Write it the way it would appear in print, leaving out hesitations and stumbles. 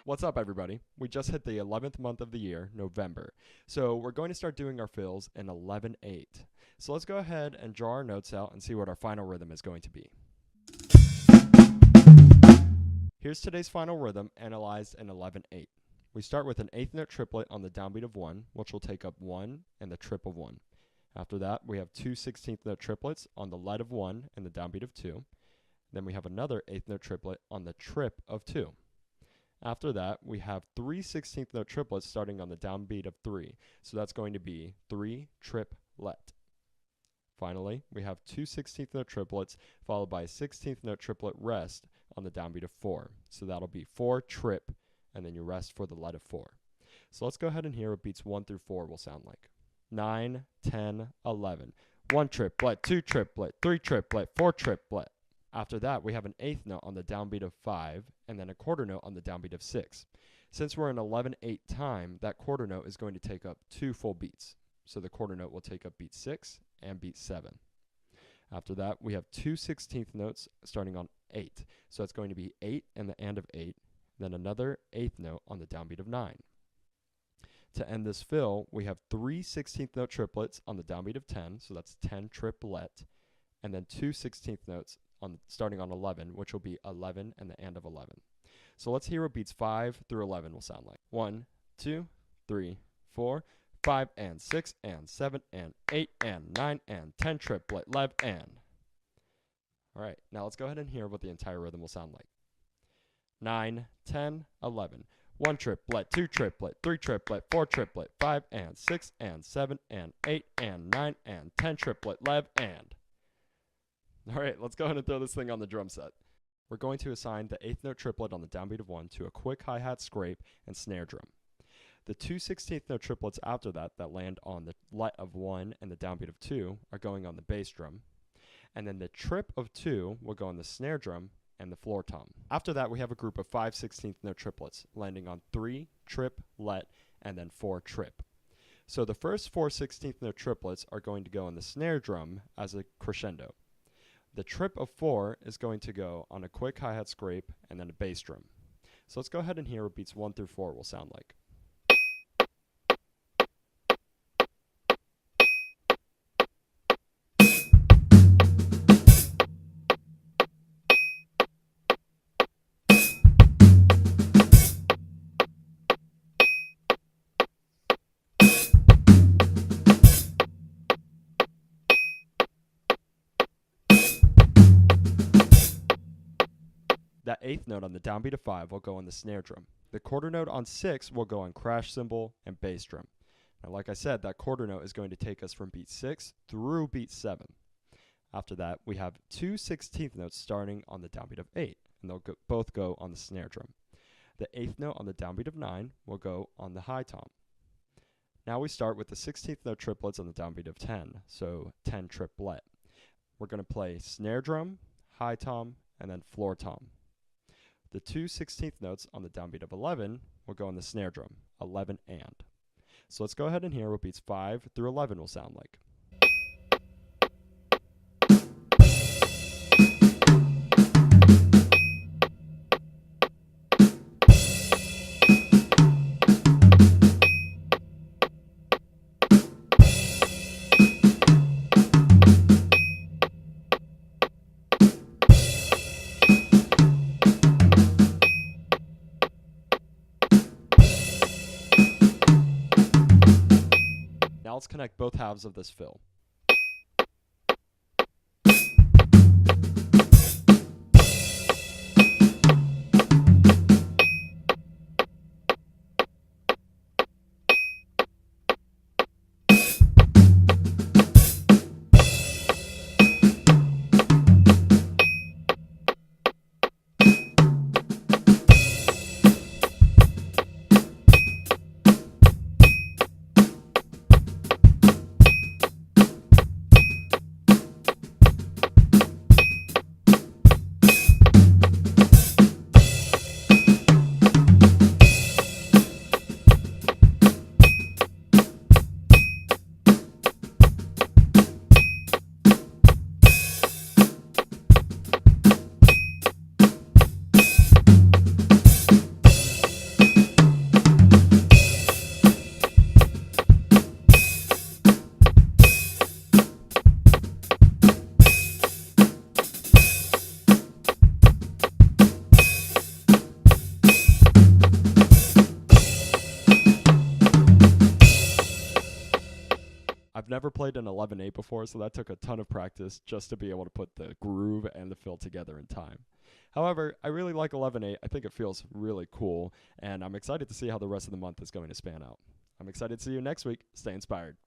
What's up, everybody? We just hit the 11th month of the year, November. So we're going to start doing our fills in 11/8. So let's go ahead and draw our notes out and see what our final rhythm is going to be. Here's today's final rhythm analyzed in 11/8. We start with an eighth note triplet on the downbeat of 1, which will take up 1 and the trip of 1. After that, we have two 16th note triplets on the lead of 1 and the downbeat of 2. Then we have another eighth note triplet on the trip of 2. After that, we have three 16th note triplets starting on the downbeat of 3. So that's going to be 3 triplet. Finally, we have two 16th note triplets followed by a 16th note triplet rest on the downbeat of 4. So that'll be 4 trip, and then you rest for the lead of 4. So let's go ahead and hear what beats 1 through 4 will sound like. 9, 10, 11. 1 triplet, 2 triplet, 3 triplet, 4 triplet. After that, we have an eighth note on the downbeat of 5, and then a quarter note on the downbeat of 6. Since we're in 11/8 time, that quarter note is going to take up 2 full beats. So the quarter note will take up beat 6 and beat 7. After that, we have two 16th notes starting on 8. So it's going to be 8 and the and of 8, then another eighth note on the downbeat of 9. To end this fill, we have three 16th note triplets on the downbeat of 10, so that's 10 triplet, and then two 16th notes starting on 11, which will be 11 and the and of 11. So let's hear what beats 5 through 11 will sound like. 1, 2, 3, 4, 5 and 6 and 7 and 8 and 9 and 10 triplet, lev and. All right, now let's go ahead and hear what the entire rhythm will sound like. 9, 10, 11. 1 triplet, 2 triplet, 3 triplet, 4 triplet, 5 and 6 and 7 and 8 and 9 and 10 triplet, lev and. All right, let's go ahead and throw this thing on the drum set. We're going to assign the eighth note triplet on the downbeat of 1 to a quick hi-hat scrape and snare drum. The two 16th note triplets after that land on the let of 1 and the downbeat of 2 are going on the bass drum. And then the trip of 2 will go on the snare drum and the floor tom. After that, we have a group of 5 16th note triplets landing on 3 trip, let, and then 4 trip. So the first 4 16th note triplets are going to go on the snare drum as a crescendo. The trip of 4 is going to go on a quick hi-hat scrape and then a bass drum. So let's go ahead and hear what beats 1 through 4 will sound like. That eighth note on the downbeat of 5 will go on the snare drum. The quarter note on 6 will go on crash cymbal and bass drum. Now, like I said, that quarter note is going to take us from beat 6 through beat 7. After that, we have two 16th notes starting on the downbeat of 8, and they'll both go on the snare drum. The eighth note on the downbeat of 9 will go on the high tom. Now we start with the 16th note triplets on the downbeat of 10, so 10 triplet. We're going to play snare drum, high tom, and then floor tom. The two 16th notes on the downbeat of 11 will go on the snare drum, 11 and. So let's go ahead and hear what beats 5 through 11 will sound like. Now let's connect both halves of this fill. I've never played an 11/8 before, so that took a ton of practice just to be able to put the groove and the fill together in time. However, I really like 11/8. I think it feels really cool, and I'm excited to see how the rest of the month is going to span out. I'm excited to see you next week. Stay inspired.